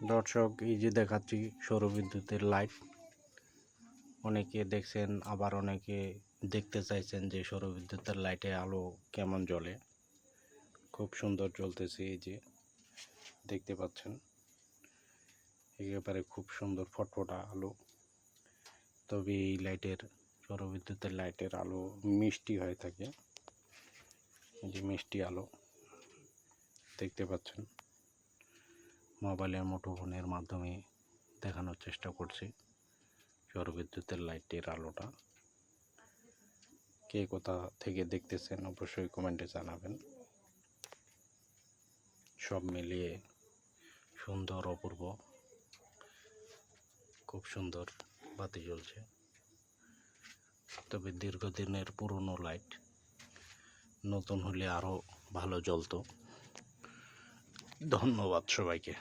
দর্শক, এই যে দেখাচ্ছি সৌরবিদ্যুতের লাইট। অনেকে দেখছেন, আবার অনেকে দেখতে চাইছেন যে সৌরবিদ্যুতের লাইটে আলো কেমন জ্বলে। খুব সুন্দর জ্বলতেছে, এই যে দেখতে পাচ্ছেন, একেবারে খুব সুন্দর ফটফটা আলো। তবে এই সৌরবিদ্যুতের লাইটের আলো মিষ্টি হয়ে থাকে। এই যে মিষ্টি আলো দেখতে পাচ্ছেন, মোবাইলের মুঠোফোনের মাধ্যমে দেখানোর চেষ্টা করছি সৌরবিদ্যুতের লাইটের আলোটা। কে কোথা থেকে দেখতেছেন অবশ্যই কমেন্টে জানাবেন। সব মিলিয়ে সুন্দর, অপূর্ব, খুব সুন্দর বাতি জ্বলছে। তবে দীর্ঘদিনের পুরনো লাইট, নতুন হলে আরও ভালো জ্বলতো। ধন্যবাদ সবাইকে।